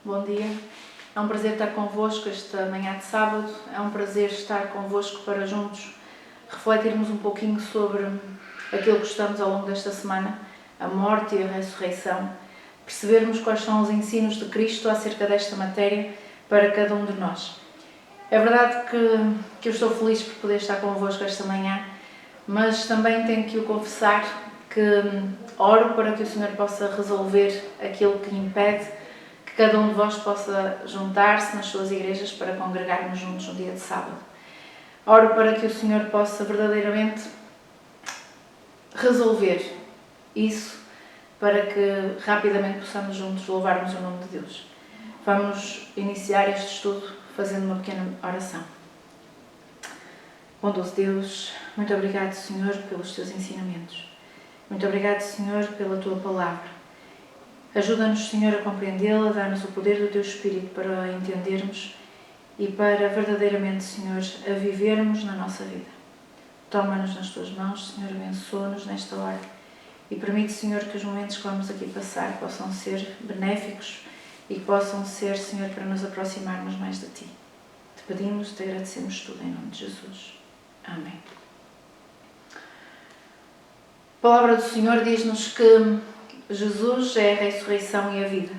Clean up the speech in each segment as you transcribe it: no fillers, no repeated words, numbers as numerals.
bom dia. É um prazer estar convosco esta manhã de sábado. É um prazer estar convosco para juntos refletirmos um pouquinho sobre aquilo que estamos ao longo desta semana, a morte e a ressurreição, percebermos quais são os ensinos de Cristo acerca desta matéria para cada um de nós. É verdade que eu estou feliz por poder estar convosco esta manhã, mas também tenho que o confessar que oro para que o Senhor possa resolver aquilo que impede que cada um de vós possa juntar-se nas suas igrejas para congregarmos juntos no dia de sábado. Oro para que o Senhor possa verdadeiramente resolver isso, para que rapidamente possamos juntos louvarmos o nome de Deus. Vamos iniciar este estudo fazendo uma pequena oração. Bondoso Deus, muito obrigado, Senhor, pelos teus ensinamentos. Muito obrigado, Senhor, pela tua palavra. Ajuda-nos, Senhor, a compreendê-la, dá-nos o poder do teu Espírito para a entendermos e para verdadeiramente, Senhor, a vivermos na nossa vida. Toma-nos nas tuas mãos, Senhor, abençoa-nos nesta hora e permite, Senhor, que os momentos que vamos aqui passar possam ser benéficos e que possam ser, Senhor, para nos aproximarmos mais de Ti. Te pedimos, te agradecemos tudo em nome de Jesus. Amém. A palavra do Senhor diz-nos que Jesus é a ressurreição e a vida.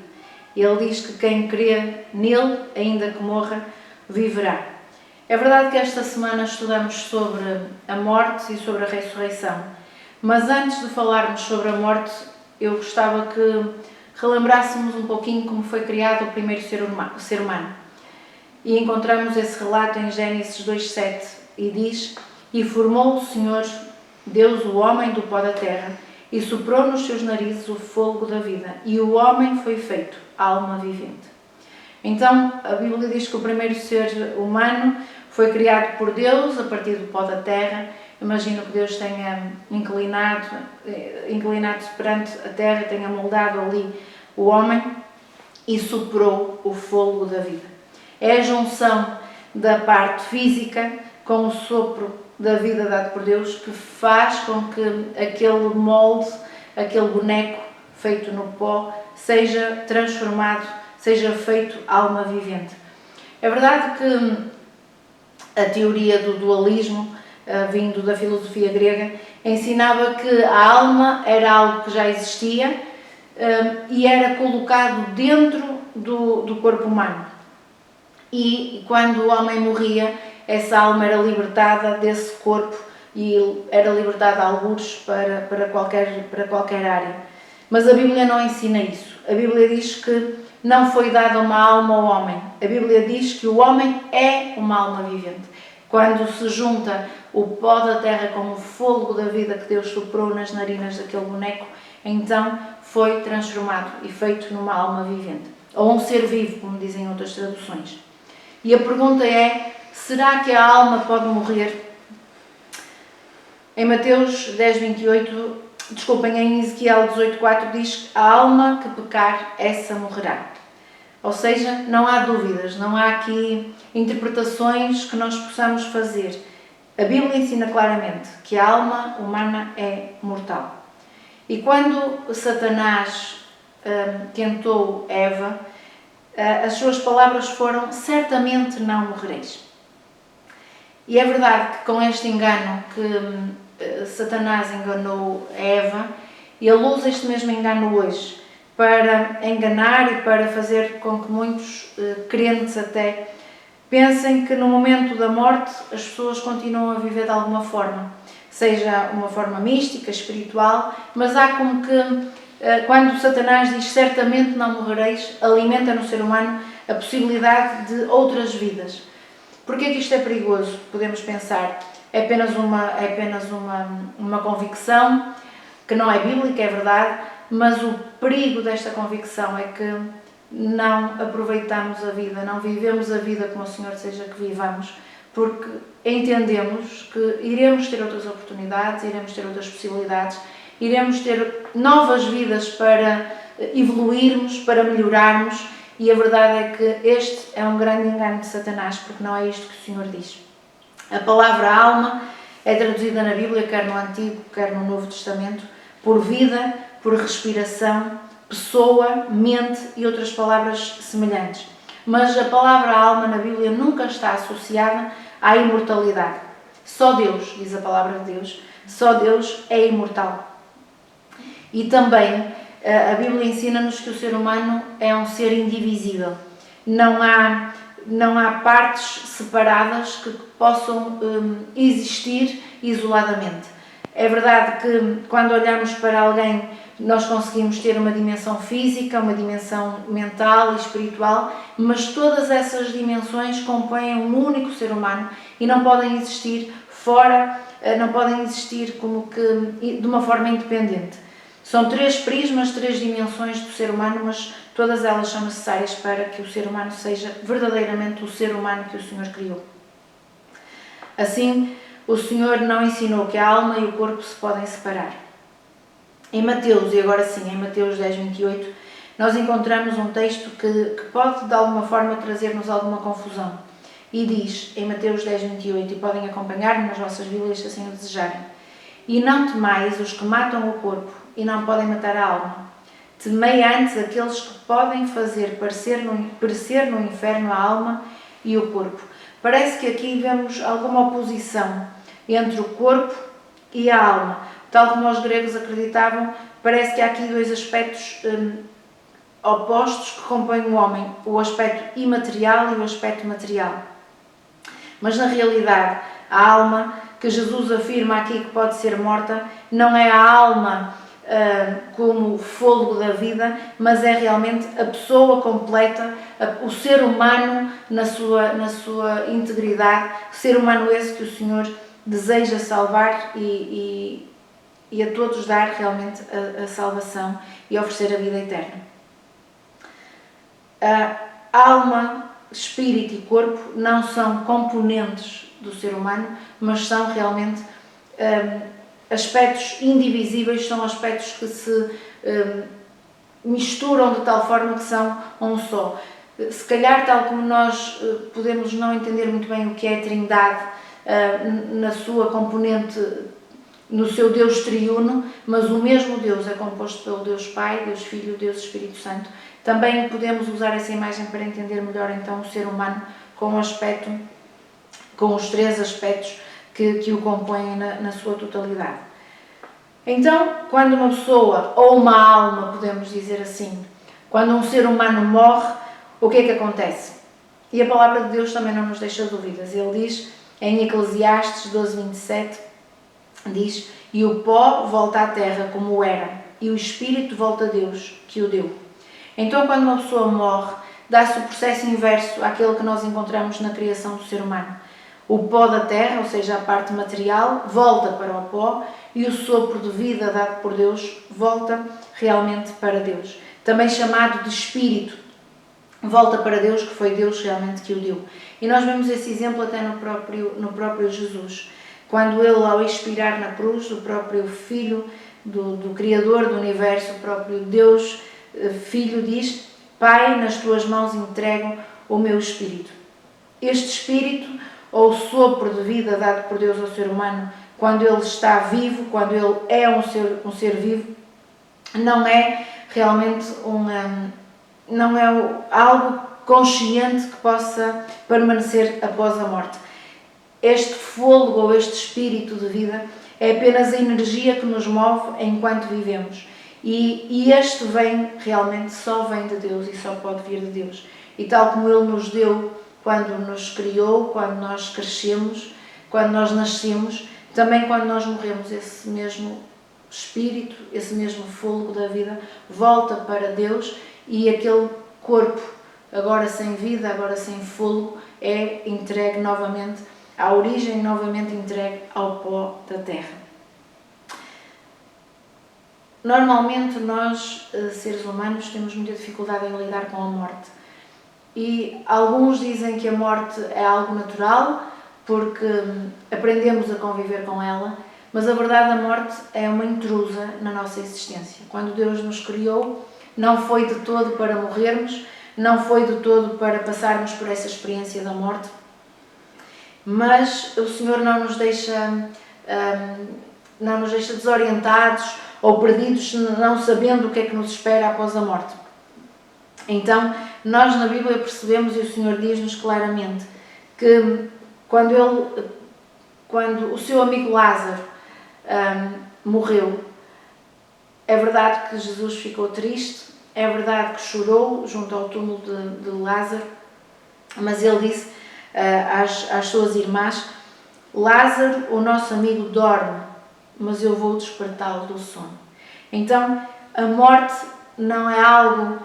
Ele diz que quem crê nele, ainda que morra, viverá. É verdade que esta semana estudamos sobre a morte e sobre a ressurreição, mas antes de falarmos sobre a morte, eu gostava que relembrássemos um pouquinho como foi criado o primeiro ser humano. E encontramos esse relato em Gênesis 2:7 e diz: "E formou o Senhor Deus o homem do pó da terra, e soprou nos seus narizes o fôlego da vida, e o homem foi feito alma vivente." Então, a Bíblia diz que o primeiro ser humano foi criado por Deus a partir do pó da terra. Imagino que Deus tenha inclinado-se perante a terra, tenha moldado ali o homem e soprou o fôlego da vida. É a junção da parte física com o sopro da vida dado por Deus que faz com que aquele molde, aquele boneco feito no pó, seja transformado, seja feito alma vivente. É verdade que a teoria do dualismo, vindo da filosofia grega, ensinava que a alma era algo que já existia e era colocado dentro do corpo humano. E quando o homem morria, essa alma era libertada desse corpo e era libertada a algures para qualquer área. Mas a Bíblia não ensina isso. A Bíblia diz que não foi dada uma alma ao homem. A Bíblia diz que o homem é uma alma vivente. Quando se junta o pó da terra com o fôlego da vida que Deus soprou nas narinas daquele boneco, então foi transformado e feito numa alma vivente. Ou um ser vivo, como dizem outras traduções. E a pergunta é: será que a alma pode morrer? Em Mateus 10:28, em Ezequiel 18:4 diz que a alma que pecar, essa morrerá. Ou seja, não há dúvidas, não há aqui interpretações que nós possamos fazer. A Bíblia ensina claramente que a alma humana é mortal. E quando Satanás tentou Eva, as suas palavras foram: certamente não morrereis. E é verdade que com este engano que Satanás enganou Eva, ele usa este mesmo engano hoje para enganar e para fazer com que muitos crentes até pensem que no momento da morte as pessoas continuam a viver de alguma forma, seja uma forma mística, espiritual, mas há como que quando Satanás diz certamente não morrereis, alimenta no ser humano a possibilidade de outras vidas. Porquê que isto é perigoso? Podemos pensar, é apenas uma convicção que não é bíblica, é verdade, mas o perigo desta convicção é que não aproveitamos a vida, não vivemos a vida como o Senhor deseja que vivamos, porque entendemos que iremos ter outras oportunidades, iremos ter outras possibilidades, iremos ter novas vidas para evoluirmos, para melhorarmos, e a verdade é que este é um grande engano de Satanás, porque não é isto que o Senhor diz. A palavra alma é traduzida na Bíblia, quer no Antigo, quer no Novo Testamento, por vida, por respiração, pessoa, mente e outras palavras semelhantes. Mas a palavra alma na Bíblia nunca está associada à imortalidade. Só Deus, diz a palavra de Deus, só Deus é imortal. E também a Bíblia ensina-nos que o ser humano é um ser indivisível. Não há partes separadas que possam existir isoladamente. É verdade que quando olhamos para alguém nós conseguimos ter uma dimensão física, uma dimensão mental e espiritual, mas todas essas dimensões compõem um único ser humano e não podem existir fora, não podem existir como que de uma forma independente. São 3 prismas, 3 dimensões do ser humano, mas todas elas são necessárias para que o ser humano seja verdadeiramente o ser humano que o Senhor criou. Assim, o Senhor não ensinou que a alma e o corpo se podem separar. Em Mateus, e agora sim, em Mateus 10, 28, nós encontramos um texto que pode de alguma forma trazer-nos alguma confusão. E diz, em Mateus 10, 28, e podem acompanhar nas vossas Bíblias se assim o desejarem: E não temais os que matam o corpo e não podem matar a alma. Temei antes aqueles que podem fazer perecer no inferno a alma e o corpo. Parece que aqui vemos alguma oposição entre o corpo e a alma. Tal como os gregos acreditavam, parece que há aqui 2 aspectos opostos que compõem o homem, o aspecto imaterial e o aspecto material. Mas na realidade, a alma que Jesus afirma aqui que pode ser morta, não é a alma como o fôlego da vida, mas é realmente a pessoa completa, o ser humano na sua integridade, o ser humano esse que o Senhor deseja salvar e a todos dar realmente a salvação e oferecer a vida eterna. A alma, espírito e corpo não são componentes do ser humano, mas são realmente aspectos indivisíveis, são aspectos que se misturam de tal forma que são um só. Se calhar, tal como nós podemos não entender muito bem o que é a Trindade na sua componente, no seu Deus triuno, mas o mesmo Deus é composto pelo Deus Pai, Deus Filho, Deus Espírito Santo. Também podemos usar essa imagem para entender melhor então o ser humano com os 3 aspectos que o compõem na sua totalidade. Então, quando uma pessoa, ou uma alma, podemos dizer assim, quando um ser humano morre, o que é que acontece? E a palavra de Deus também não nos deixa dúvidas. Ele diz, em Eclesiastes 12, 27, diz: E o pó volta à terra como era, e o espírito volta a Deus, que o deu. Então, quando uma pessoa morre, dá-se o processo inverso àquele que nós encontramos na criação do ser humano. O pó da terra, ou seja, a parte material, volta para o pó e o sopro de vida dado por Deus volta realmente para Deus. Também chamado de espírito, volta para Deus, que foi Deus realmente que o deu. E nós vemos esse exemplo até no próprio Jesus. Quando ele, ao expirar na cruz, o próprio Filho do Criador do Universo, o próprio Deus Filho, diz: Pai, nas tuas mãos entrego o meu espírito. Este espírito, ou sopro de vida dado por Deus ao ser humano, quando ele está vivo, quando ele é um ser vivo, não é realmente não é algo consciente que possa permanecer após a morte. Este fôlego ou este espírito de vida é apenas a energia que nos move enquanto vivemos. E este só vem de Deus e só pode vir de Deus. E tal como Ele nos deu quando nos criou, quando nós crescemos, quando nós nascemos, também quando nós morremos, esse mesmo espírito, esse mesmo fôlego da vida volta para Deus e aquele corpo, agora sem vida, agora sem fôlego, é entregue novamente à origem, novamente entregue ao pó da terra. Normalmente nós, seres humanos, temos muita dificuldade em lidar com a morte. E alguns dizem que a morte é algo natural, porque aprendemos a conviver com ela, mas a verdade, a morte é uma intrusa na nossa existência. Quando Deus nos criou, não foi de todo para morrermos, não foi de todo para passarmos por essa experiência da morte, mas o Senhor não nos deixa desorientados ou perdidos, não sabendo o que é que nos espera após a morte. Então, nós na Bíblia percebemos, e o Senhor diz-nos claramente, que quando o seu amigo Lázaro morreu, é verdade que Jesus ficou triste, é verdade que chorou junto ao túmulo de Lázaro, mas ele disse às suas irmãs: Lázaro, o nosso amigo, dorme, mas eu vou despertá-lo do sono. Então, a morte não é algo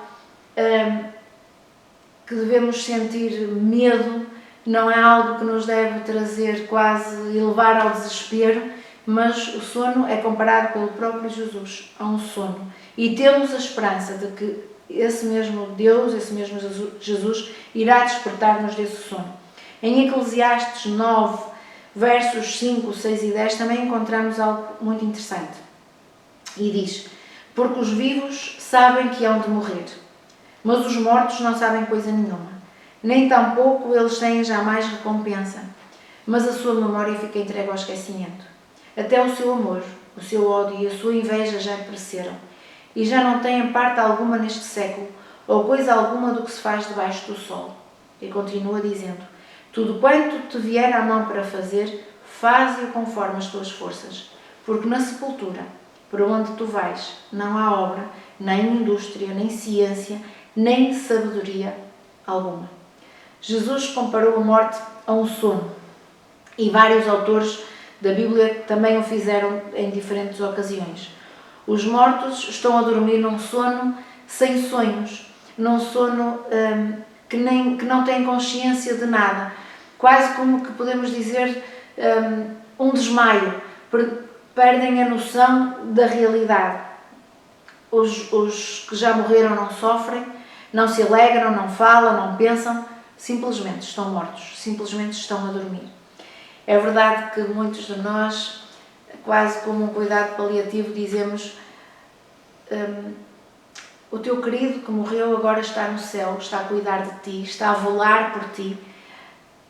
que devemos sentir medo, não é algo que nos deve trazer quase e levar ao desespero, mas o sono é comparado pelo próprio Jesus a um sono. E temos a esperança de que esse mesmo Deus, esse mesmo Jesus, irá despertar-nos desse sono. Em Eclesiastes 9, versos 5, 6 e 10, também encontramos algo muito interessante. E diz: porque os vivos sabem que hão de morrer, mas os mortos não sabem coisa nenhuma, nem tampouco eles têm jamais recompensa, mas a sua memória fica entregue ao esquecimento. Até o seu amor, o seu ódio e a sua inveja já pereceram, e já não têm parte alguma neste século, ou coisa alguma do que se faz debaixo do sol. E continua dizendo: tudo quanto te vier à mão para fazer, faze-o conforme as tuas forças, porque na sepultura, por onde tu vais, não há obra, nem indústria, nem ciência, nem sabedoria alguma. Jesus comparou a morte a um sono, e vários autores da Bíblia também o fizeram em diferentes ocasiões. Os mortos estão a dormir num sono sem sonhos, num sono que não tem consciência de nada, quase como que podemos dizer um desmaio, perdem a noção da realidade. Os que já morreram não sofrem, não se alegram, não falam, não pensam, simplesmente estão mortos, simplesmente estão a dormir. É verdade que muitos de nós, quase como um cuidado paliativo, dizemos: o teu querido que morreu agora está no céu, está a cuidar de ti, está a velar por ti.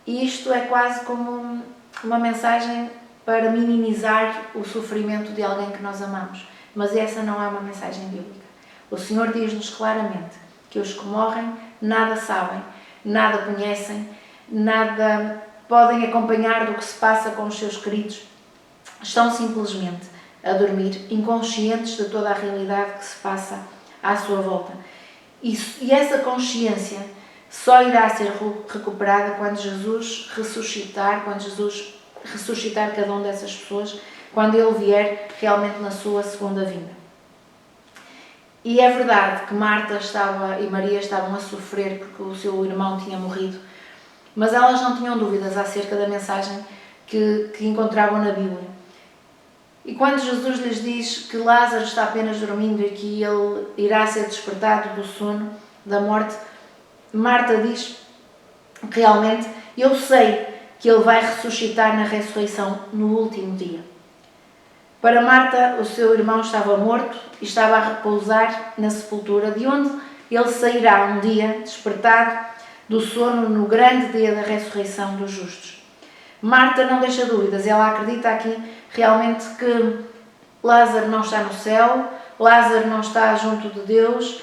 E isto é quase como uma mensagem para minimizar o sofrimento de alguém que nós amamos. Mas essa não é uma mensagem bíblica. O Senhor diz-nos claramente que os que morrem nada sabem, nada conhecem, nada podem acompanhar do que se passa com os seus queridos. Estão simplesmente a dormir, inconscientes de toda a realidade que se passa à sua volta. E essa consciência só irá ser recuperada quando Jesus ressuscitar, cada uma dessas pessoas, quando Ele vier realmente na sua segunda vinda. E é verdade que Marta e Maria estavam a sofrer porque o seu irmão tinha morrido, mas elas não tinham dúvidas acerca da mensagem que encontravam na Bíblia. E quando Jesus lhes diz que Lázaro está apenas dormindo e que ele irá ser despertado do sono, da morte, Marta diz: realmente, eu sei que ele vai ressuscitar na ressurreição no último dia. Para Marta, o seu irmão estava morto e estava a repousar na sepultura, de onde ele sairá um dia despertado do sono no grande dia da ressurreição dos justos. Marta não deixa dúvidas, ela acredita aqui realmente que Lázaro não está no céu, Lázaro não está junto de Deus,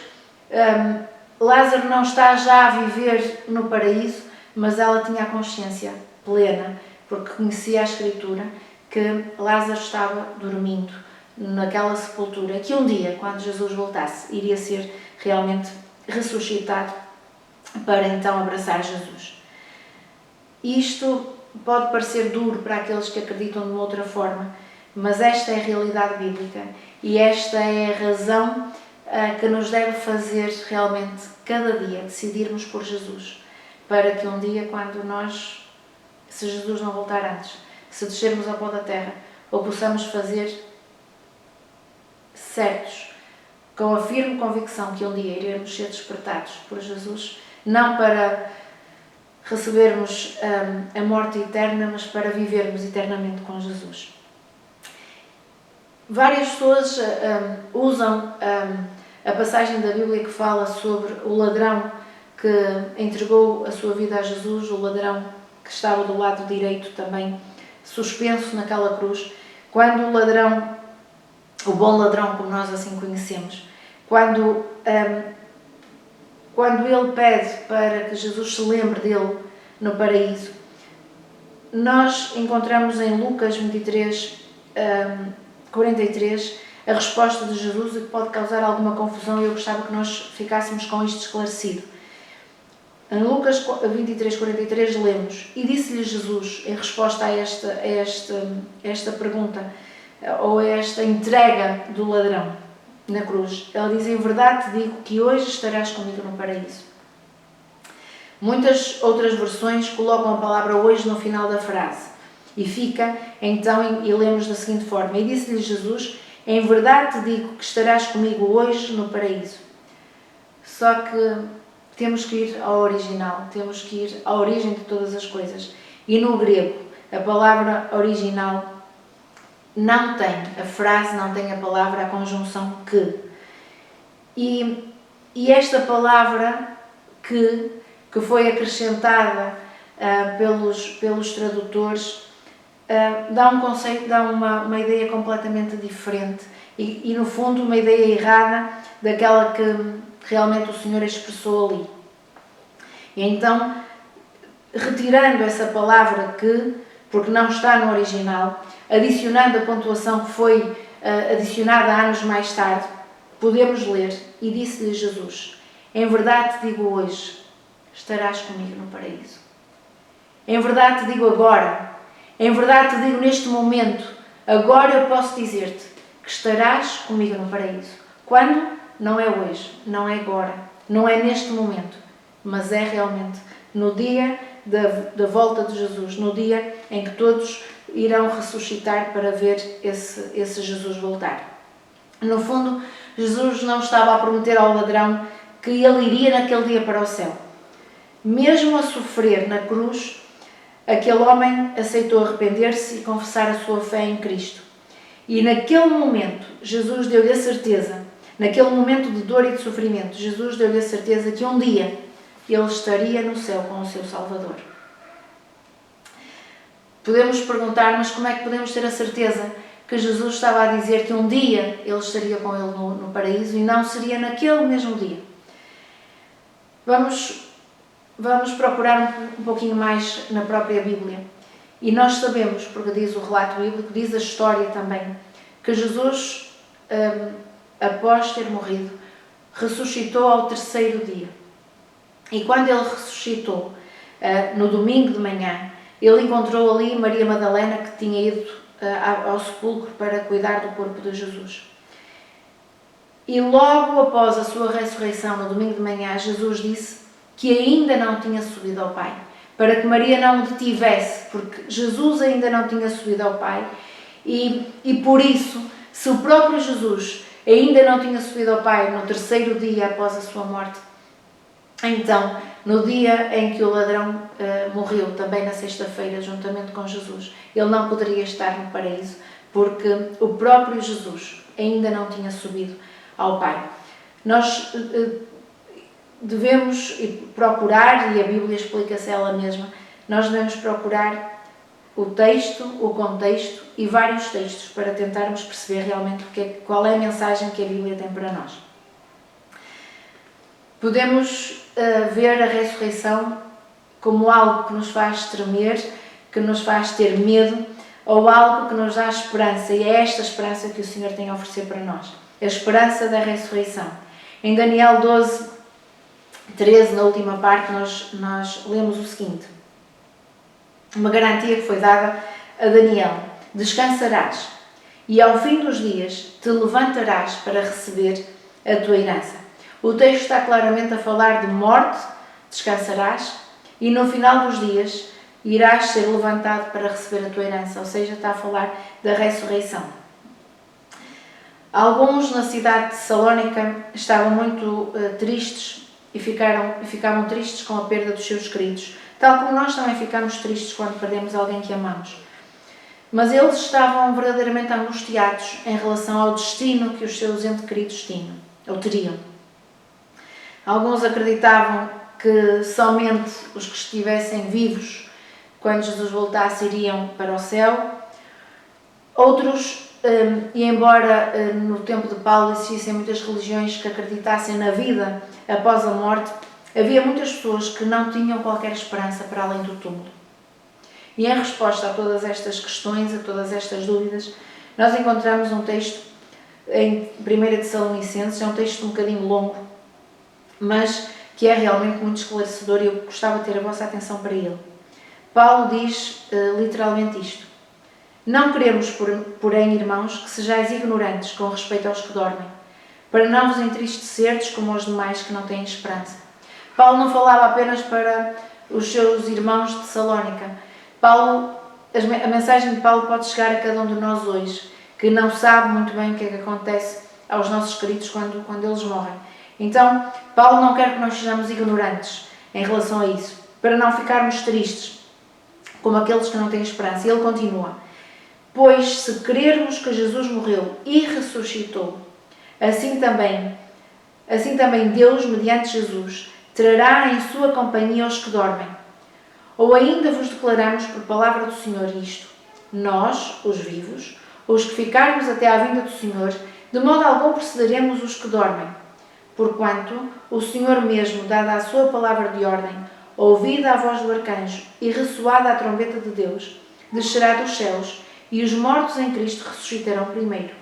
Lázaro não está já a viver no paraíso, mas ela tinha a consciência plena, porque conhecia a Escritura, que Lázaro estava dormindo naquela sepultura, que um dia, quando Jesus voltasse, iria ser realmente ressuscitado para então abraçar Jesus. Isto pode parecer duro para aqueles que acreditam de uma outra forma, mas esta é a realidade bíblica e esta é a razão que nos deve fazer realmente, cada dia, decidirmos por Jesus, para que um dia, quando nós, se Jesus não voltar antes, se descermos ao pó da terra, ou possamos fazer certos, com a firme convicção que um dia iremos ser despertados por Jesus, não para recebermos a morte eterna, mas para vivermos eternamente com Jesus. Várias pessoas usam a passagem da Bíblia que fala sobre o ladrão que entregou a sua vida a Jesus, o ladrão que estava do lado direito também, suspenso naquela cruz. Quando o ladrão o bom ladrão, como nós assim conhecemos, quando ele pede para que Jesus se lembre dele no paraíso, nós encontramos em Lucas 23, 43, a resposta de Jesus, que pode causar alguma confusão, e eu gostava que nós ficássemos com isto esclarecido. Em Lucas 23, 43 lemos: e disse-lhe Jesus, em resposta a esta pergunta, ou a esta entrega do ladrão na cruz, ele diz: em verdade te digo que hoje estarás comigo no paraíso. Muitas outras versões colocam a palavra hoje no final da frase, e fica então, e lemos da seguinte forma: e disse-lhe Jesus: em verdade te digo que estarás comigo hoje no paraíso. Só que temos que ir ao original, temos que ir à origem de todas as coisas. E no grego, a palavra original não tem, a frase não tem a palavra, a conjunção que. E esta palavra que foi acrescentada pelos tradutores, dá um conceito, dá uma ideia completamente diferente e no fundo uma ideia errada daquela que realmente o Senhor expressou ali. E então, retirando essa palavra que, porque não está no original, adicionando a pontuação que foi adicionada anos mais tarde, podemos ler: e disse-lhe Jesus: em verdade te digo hoje, estarás comigo no paraíso. Em verdade te digo agora, em verdade te digo neste momento, agora eu posso dizer-te que estarás comigo no paraíso. Quando? Não é hoje, não é agora, não é neste momento, mas é realmente no dia da volta de Jesus, no dia em que todos irão ressuscitar para ver esse Jesus voltar. No fundo, Jesus não estava a prometer ao ladrão que ele iria naquele dia para o céu. Mesmo a sofrer na cruz, aquele homem aceitou arrepender-se e confessar a sua fé em Cristo. E naquele momento, Jesus deu-lhe a certeza, naquele momento de dor e de sofrimento, Jesus deu-lhe a certeza que um dia ele estaria no céu com o seu Salvador. Podemos perguntar, mas como é que podemos ter a certeza que Jesus estava a dizer que um dia ele estaria com ele no paraíso e não seria naquele mesmo dia? Vamos procurar um pouquinho mais na própria Bíblia. E nós sabemos, porque diz o relato bíblico, diz a história também, que Jesus, após ter morrido, ressuscitou ao terceiro dia. E quando ele ressuscitou, no domingo de manhã, ele encontrou ali Maria Madalena, que tinha ido ao sepulcro para cuidar do corpo de Jesus. E logo após a sua ressurreição, no domingo de manhã, Jesus disse que ainda não tinha subido ao Pai, para que Maria não o detivesse, porque Jesus ainda não tinha subido ao Pai, e por isso, se o próprio Jesus ainda não tinha subido ao Pai no terceiro dia após a sua morte, então, no dia em que o ladrão morreu, também na sexta-feira, juntamente com Jesus, ele não poderia estar no paraíso, porque o próprio Jesus ainda não tinha subido ao Pai. Nós devemos procurar, e a Bíblia explica-se ela mesma, nós devemos procurar o texto, o contexto e vários textos para tentarmos perceber realmente qual é a mensagem que a Bíblia tem para nós. Podemos ver a ressurreição como algo que nos faz tremer, que nos faz ter medo, ou algo que nos dá esperança, e é esta esperança que o Senhor tem a oferecer para nós, a esperança da ressurreição. Em Daniel 12, 13, na última parte, nós lemos o seguinte: uma garantia que foi dada a Daniel: descansarás, e ao fim dos dias te levantarás para receber a tua herança. O texto está claramente a falar de morte, descansarás, e no final dos dias irás ser levantado para receber a tua herança, ou seja, está a falar da ressurreição. Alguns na cidade de Salónica estavam muito tristes e ficavam tristes com a perda dos seus queridos, tal como nós também ficamos tristes quando perdemos alguém que amamos. Mas eles estavam verdadeiramente angustiados em relação ao destino que os seus entes queridos tinham, ou teriam. Alguns acreditavam que somente os que estivessem vivos, quando Jesus voltasse, iriam para o céu. Outros e embora no tempo de Paulo existissem muitas religiões que acreditassem na vida após a morte, havia muitas pessoas que não tinham qualquer esperança para além do túmulo. E em resposta a todas estas questões, a todas estas dúvidas, nós encontramos um texto em 1 Tessalonicenses, é um texto um bocadinho longo, mas que é realmente muito esclarecedor e eu gostava de ter a vossa atenção para ele. Paulo diz literalmente isto: não queremos, porém, irmãos, que sejais ignorantes com respeito aos que dormem, para não vos entristecerdes como os demais que não têm esperança. Paulo não falava apenas para os seus irmãos de Tessalónica. A mensagem de Paulo pode chegar a cada um de nós hoje, que não sabe muito bem o que é que acontece aos nossos queridos quando eles morrem. Então, Paulo não quer que nós sejamos ignorantes em relação a isso, para não ficarmos tristes, como aqueles que não têm esperança. E ele continua: pois se crermos que Jesus morreu e ressuscitou, assim também Deus, mediante Jesus, trará em sua companhia os que dormem. Ou ainda vos declaramos por palavra do Senhor isto: nós, os vivos, os que ficarmos até à vinda do Senhor, de modo algum precederemos os que dormem. Porquanto o Senhor mesmo, dada a sua palavra de ordem, ouvida a voz do arcanjo e ressoada a trombeta de Deus, descerá dos céus, e os mortos em Cristo ressuscitarão primeiro.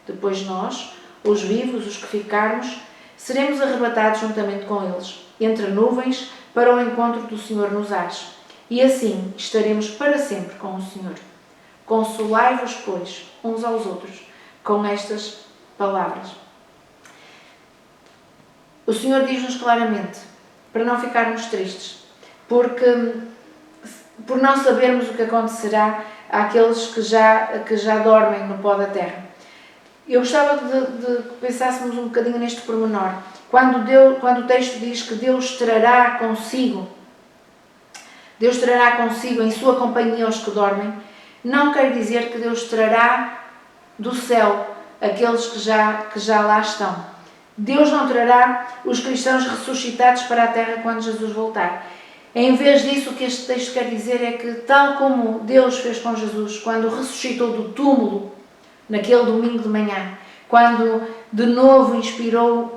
Depois nós, os vivos, os que ficarmos, seremos arrebatados juntamente com eles, entre nuvens, para o encontro do Senhor nos ares. E assim estaremos para sempre com o Senhor. Consolai-vos, pois, uns aos outros, com estas palavras. O Senhor diz-nos claramente para não ficarmos tristes, por não sabermos o que acontecerá àqueles que já dormem no pó da terra. Eu gostava de que pensássemos um bocadinho neste pormenor. Quando o texto diz que Deus trará consigo em sua companhia os que dormem, não quer dizer que Deus trará do céu aqueles que já lá estão. Deus não trará os cristãos ressuscitados para a terra quando Jesus voltar. Em vez disso, o que este texto quer dizer é que, tal como Deus fez com Jesus, quando ressuscitou do túmulo, naquele domingo de manhã, quando de novo inspirou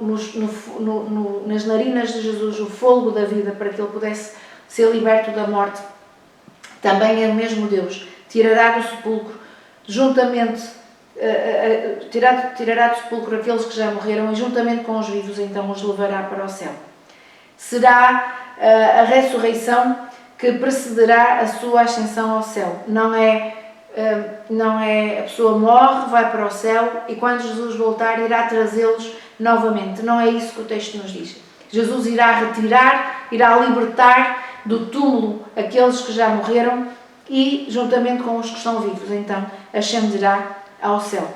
nas narinas de Jesus o fôlego da vida para que ele pudesse ser liberto da morte, também é o mesmo Deus. Tirará do sepulcro, tirará do sepulcro aqueles que já morreram e juntamente com os vivos, então os levará para o céu. Será a ressurreição que precederá a sua ascensão ao céu. Não é a pessoa morre, vai para o céu e quando Jesus voltar irá trazê-los novamente. Não é isso que o texto nos diz. Jesus irá retirar, irá libertar do túmulo aqueles que já morreram e, juntamente com os que estão vivos, então ascenderá ao céu.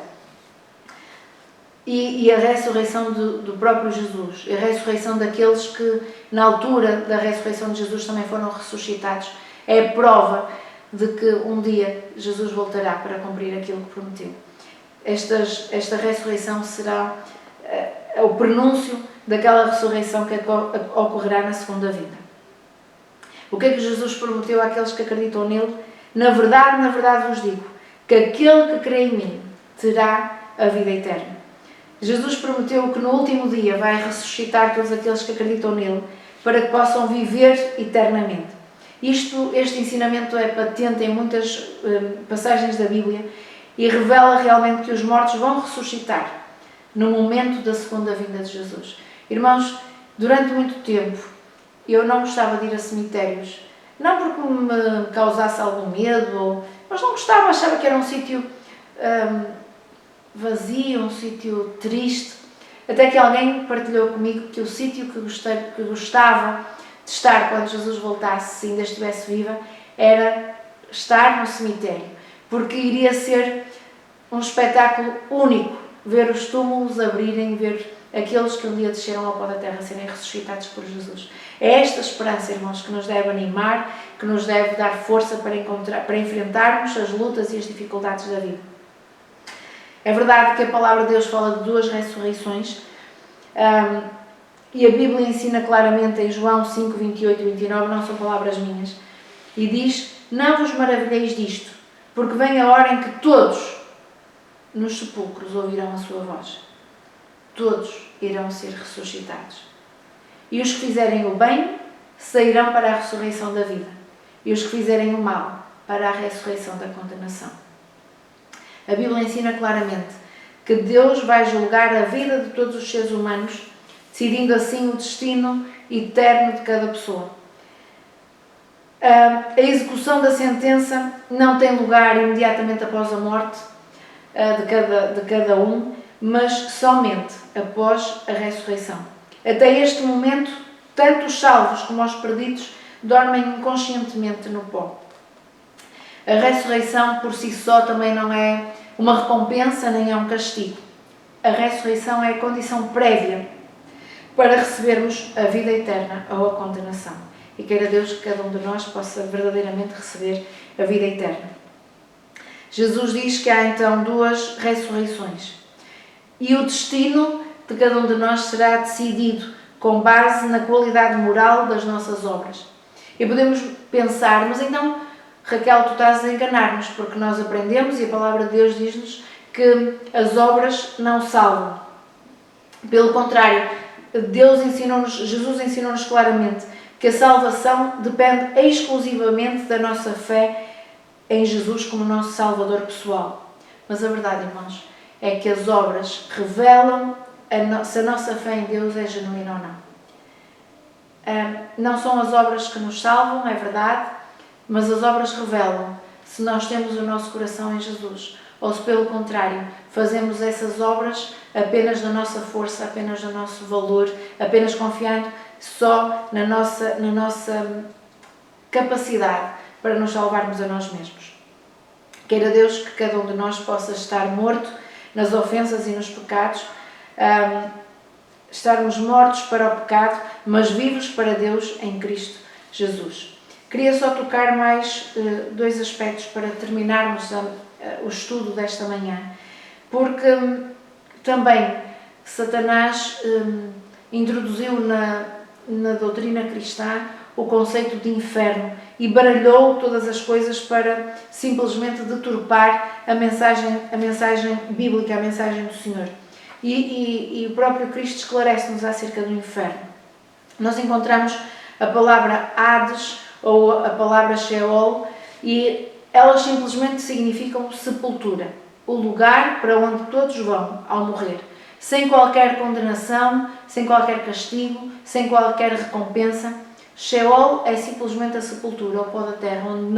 E a ressurreição do próprio Jesus, a ressurreição daqueles que, na altura da ressurreição de Jesus, também foram ressuscitados, é prova de que um dia Jesus voltará para cumprir aquilo que prometeu. Esta ressurreição será o prenúncio daquela ressurreição que ocorrerá na segunda vinda. O que é que Jesus prometeu àqueles que acreditam nele? Na verdade vos digo, que aquele que crê em mim terá a vida eterna. Jesus prometeu que no último dia vai ressuscitar todos aqueles que acreditam nele para que possam viver eternamente. Este ensinamento é patente em muitas passagens da Bíblia e revela realmente que os mortos vão ressuscitar no momento da segunda vinda de Jesus. Irmãos, durante muito tempo eu não gostava de ir a cemitérios, não porque me causasse algum medo, mas não gostava, achava que era um sítio vazio, um sítio triste, até que alguém partilhou comigo que o sítio que gostava de estar quando Jesus voltasse, se ainda estivesse viva, era estar no cemitério, porque iria ser um espetáculo único, ver os túmulos abrirem, ver aqueles que um dia desceram ao pó da terra serem ressuscitados por Jesus. É esta esperança, irmãos, que nos deve animar, que nos deve dar força para enfrentarmos as lutas e as dificuldades da vida. É verdade que a palavra de Deus fala de duas ressurreições e a Bíblia ensina claramente em João 5, 28 e 29, não são palavras minhas, e diz: não vos maravilheis disto, porque vem a hora em que todos nos sepulcros ouvirão a sua voz. Todos irão ser ressuscitados. E os que fizerem o bem sairão para a ressurreição da vida, e os que fizerem o mal para a ressurreição da condenação. A Bíblia ensina claramente que Deus vai julgar a vida de todos os seres humanos, decidindo assim o destino eterno de cada pessoa. A execução da sentença não tem lugar imediatamente após a morte de cada um, mas somente após a ressurreição. Até este momento, tanto os salvos como os perdidos dormem inconscientemente no pó. A ressurreição por si só também não é uma recompensa nem é um castigo. A ressurreição é a condição prévia para recebermos a vida eterna ou a condenação. E queira Deus que cada um de nós possa verdadeiramente receber a vida eterna. Jesus diz que há então 2 ressurreições. E o destino de cada um de nós será decidido com base na qualidade moral das nossas obras. E podemos pensar, mas então, Raquel, tu estás a enganar-nos, porque nós aprendemos e a palavra de Deus diz-nos que as obras não salvam. Pelo contrário, Jesus ensinou-nos claramente que a salvação depende exclusivamente da nossa fé em Jesus como nosso Salvador pessoal. Mas a verdade, irmãos, é que as obras revelam se a nossa fé em Deus é genuína ou não. Não são as obras que nos salvam, é verdade, mas as obras revelam se nós temos o nosso coração em Jesus, ou se pelo contrário, fazemos essas obras apenas na nossa força, apenas no nosso valor, apenas confiando só na nossa capacidade para nos salvarmos a nós mesmos. Queira Deus que cada um de nós possa estar morto nas ofensas e nos pecados, estarmos mortos para o pecado, mas vivos para Deus em Cristo Jesus. Queria só tocar mais 2 aspectos para terminarmos o estudo desta manhã, porque também Satanás introduziu na doutrina cristã o conceito de inferno e baralhou todas as coisas para simplesmente deturpar a mensagem bíblica, a mensagem do Senhor. E o próprio Cristo esclarece-nos acerca do inferno. Nós encontramos a palavra Hades ou a palavra Sheol e elas simplesmente significam sepultura, o lugar para onde todos vão ao morrer, sem qualquer condenação, sem qualquer castigo, sem qualquer recompensa. Sheol é simplesmente a sepultura, o pó da terra, onde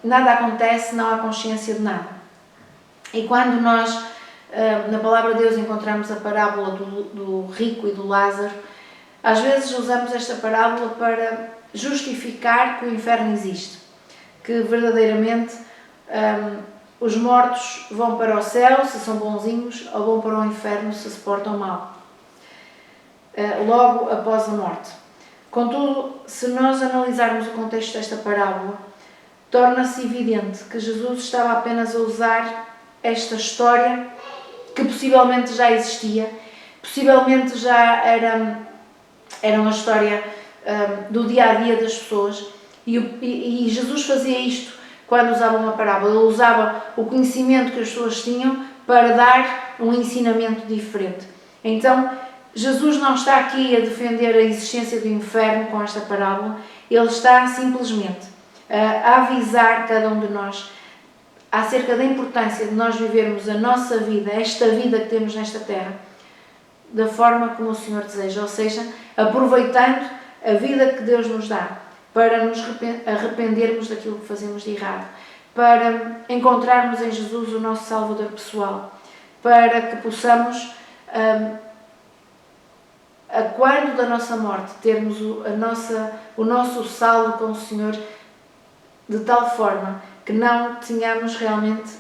nada acontece, não há consciência de nada. E quando nós, na palavra de Deus, encontramos a parábola do rico e do Lázaro, às vezes usamos esta parábola para justificar que o inferno existe, que verdadeiramente os mortos vão para o céu se são bonzinhos ou vão para o inferno se se portam mal, logo após a morte. Contudo, se nós analisarmos o contexto desta parábola, torna-se evidente que Jesus estava apenas a usar esta história que possivelmente já existia, possivelmente já era uma história do dia-a-dia das pessoas e Jesus fazia isto quando usava uma parábola. Ele usava o conhecimento que as pessoas tinham para dar um ensinamento diferente. Então, Jesus não está aqui a defender a existência do inferno com esta parábola, ele está simplesmente a avisar cada um de nós acerca da importância de nós vivermos a nossa vida, esta vida que temos nesta terra, da forma como o Senhor deseja, ou seja, aproveitando a vida que Deus nos dá para nos arrependermos daquilo que fazemos de errado, para encontrarmos em Jesus o nosso Salvador pessoal, para que possamos, a quando da nossa morte, termos o nosso saldo com o Senhor de tal forma que não tenhamos realmente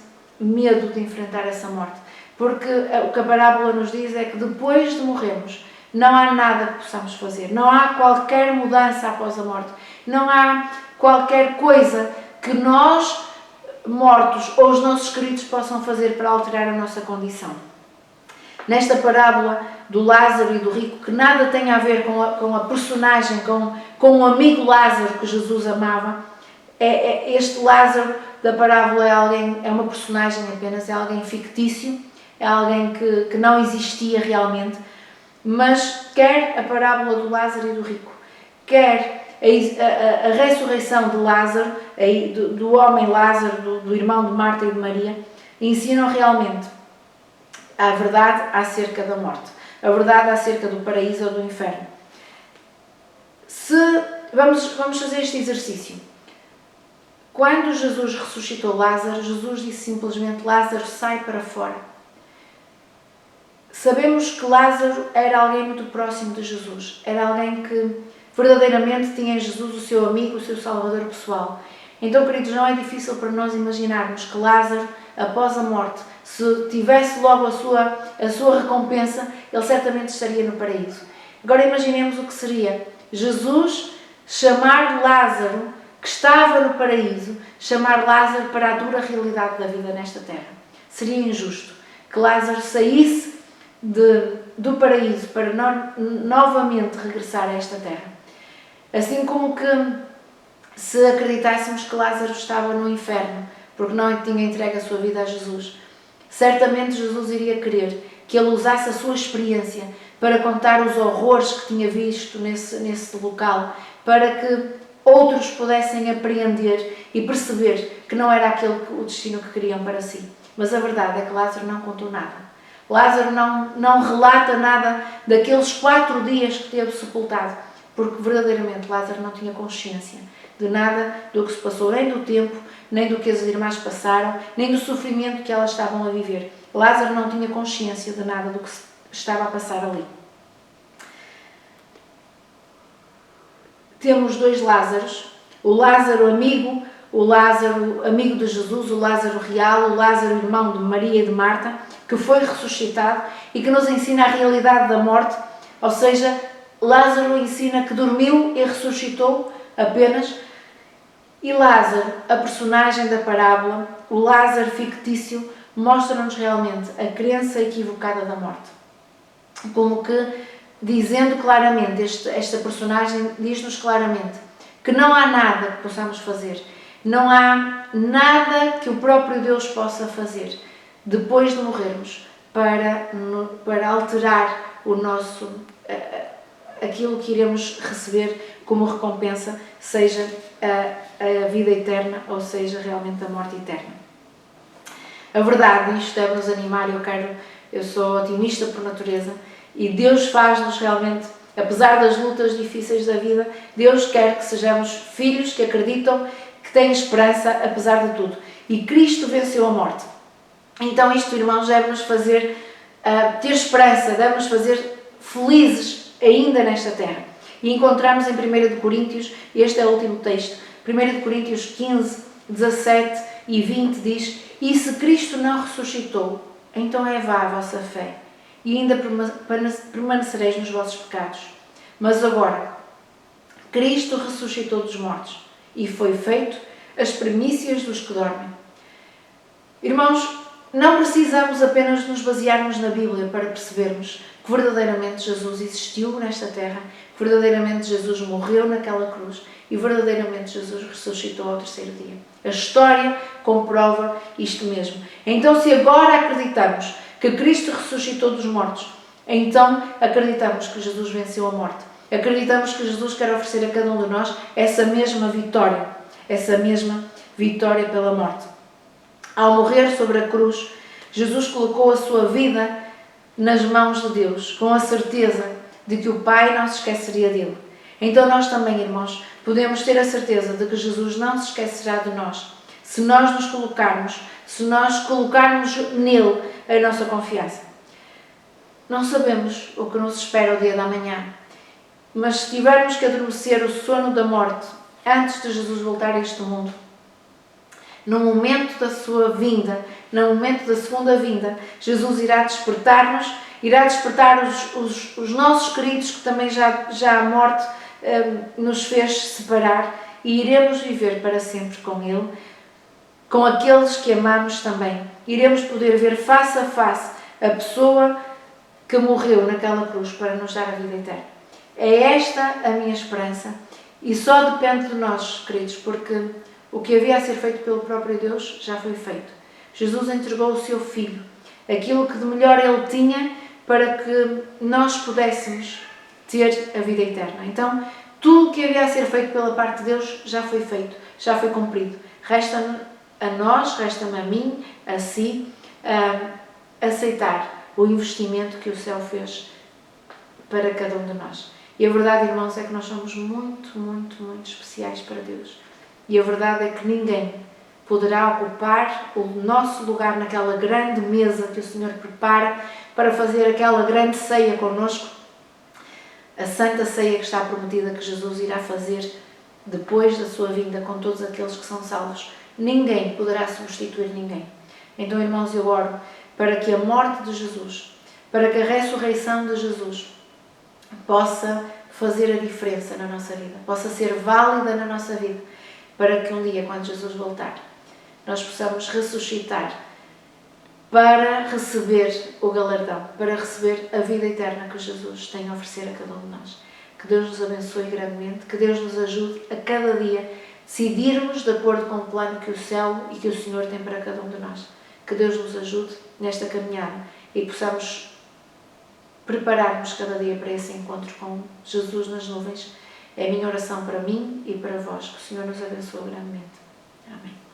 medo de enfrentar essa morte. Porque o que a parábola nos diz é que depois de morrermos, não há nada que possamos fazer, não há qualquer mudança após a morte, não há qualquer coisa que nós, mortos ou os nossos queridos, possam fazer para alterar a nossa condição. Nesta parábola do Lázaro e do rico, que nada tem a ver com a personagem, com o amigo Lázaro que Jesus amava, este Lázaro da parábola é uma personagem apenas, é alguém fictício, é alguém que não existia realmente, mas quer a parábola do Lázaro e do rico, quer a ressurreição de Lázaro, do homem Lázaro, do irmão de Marta e de Maria, ensinam realmente a verdade acerca da morte, a verdade acerca do paraíso ou do inferno. Vamos fazer este exercício. Quando Jesus ressuscitou Lázaro, Jesus disse simplesmente: Lázaro, sai para fora. Sabemos que Lázaro era alguém muito próximo de Jesus, era alguém que verdadeiramente tinha em Jesus o seu amigo, o seu salvador pessoal. Então, queridos, não é difícil para nós imaginarmos que Lázaro, após a morte, se tivesse logo a sua recompensa, ele certamente estaria no paraíso. Agora imaginemos o que seria Jesus chamar Lázaro, que estava no paraíso, chamar Lázaro para a dura realidade da vida nesta terra. Seria injusto que Lázaro saísse do paraíso para novamente regressar a esta terra. Assim como que se acreditássemos que Lázaro estava no inferno, porque não tinha entregue a sua vida a Jesus, certamente Jesus iria querer que ele usasse a sua experiência para contar os horrores que tinha visto nesse local, para que outros pudessem apreender e perceber que não era aquele o destino que queriam para si. Mas a verdade é que Lázaro não contou nada. Lázaro não relata nada daqueles 4 dias que teve sepultado, porque verdadeiramente Lázaro não tinha consciência de nada do que se passou, nem do tempo, nem do que as irmãs passaram, nem do sofrimento que elas estavam a viver. Lázaro não tinha consciência de nada do que se estava a passar ali. Temos 2 Lázaros, o Lázaro amigo de Jesus, o Lázaro real, o Lázaro irmão de Maria e de Marta, que foi ressuscitado e que nos ensina a realidade da morte, ou seja, Lázaro ensina que dormiu e ressuscitou apenas, e Lázaro, a personagem da parábola, o Lázaro fictício, mostra-nos realmente a crença equivocada da morte. Como que, dizendo claramente, esta personagem diz-nos claramente que não há nada que possamos fazer, não há nada que o próprio Deus possa fazer depois de morrermos para alterar aquilo que iremos receber como recompensa, seja a vida eterna ou seja realmente a morte eterna. A verdade, isto deve-nos animar, eu sou otimista por natureza, e Deus faz-nos realmente, apesar das lutas difíceis da vida, Deus quer que sejamos filhos que acreditam, que têm esperança apesar de tudo. E Cristo venceu a morte. Então isto, irmãos, deve-nos fazer ter esperança, deve-nos fazer felizes ainda nesta terra. E encontramos em 1 Coríntios, este é o último texto, 1 Coríntios 15, 17 e 20 diz: E se Cristo não ressuscitou, então é vã a vossa fé, e ainda permanecereis nos vossos pecados. Mas agora, Cristo ressuscitou dos mortos, e foi feito as primícias dos que dormem. Irmãos, não precisamos apenas nos basearmos na Bíblia para percebermos que verdadeiramente Jesus existiu nesta terra, que verdadeiramente Jesus morreu naquela cruz e verdadeiramente Jesus ressuscitou ao 3º dia. A história comprova isto mesmo. Então, se agora acreditamos que Cristo ressuscitou dos mortos, então acreditamos que Jesus venceu a morte. Acreditamos que Jesus quer oferecer a cada um de nós essa mesma vitória pela morte. Ao morrer sobre a cruz, Jesus colocou a sua vida nas mãos de Deus, com a certeza de que o Pai não se esqueceria dele. Então nós também, irmãos, podemos ter a certeza de que Jesus não se esquecerá de nós, se nós nos colocarmos, se nós colocarmos nele a nossa confiança. Não sabemos o que nos espera o dia da manhã, mas se tivermos que adormecer o sono da morte antes de Jesus voltar a este mundo, no momento da sua vinda, no momento da segunda vinda, Jesus irá despertar-nos, irá despertar os nossos queridos que também já a morte nos fez separar, e iremos viver para sempre com Ele, com aqueles que amamos também. Iremos poder ver face a face a pessoa que morreu naquela cruz para nos dar a vida eterna. É esta a minha esperança, e só depende de nós, queridos, porque O que havia a ser feito pelo próprio Deus já foi feito. Jesus entregou o seu Filho, aquilo que de melhor Ele tinha para que nós pudéssemos ter a vida eterna. Então, tudo o que havia a ser feito pela parte de Deus já foi feito, já foi cumprido. Resta-me a nós, resta-me a mim, a si, aceitar o investimento que o céu fez para cada um de nós. E a verdade, irmãos, é que nós somos muito, muito, muito especiais para Deus. E a verdade é que ninguém poderá ocupar o nosso lugar naquela grande mesa que o Senhor prepara para fazer aquela grande ceia connosco, a santa ceia que está prometida que Jesus irá fazer depois da sua vinda com todos aqueles que são salvos. Ninguém poderá substituir ninguém. Então, irmãos, eu oro para que a morte de Jesus, para que a ressurreição de Jesus possa fazer a diferença na nossa vida, possa ser válida na nossa vida, para que um dia, quando Jesus voltar, nós possamos ressuscitar para receber o galardão, para receber a vida eterna que Jesus tem a oferecer a cada um de nós. Que Deus nos abençoe grandemente, que Deus nos ajude a cada dia decidirmos de acordo com o plano que o céu e que o Senhor tem para cada um de nós. Que Deus nos ajude nesta caminhada e possamos preparar-nos cada dia para esse encontro com Jesus nas nuvens. É a minha oração para mim e para vós. Que o Senhor nos abençoe grandemente. Amém.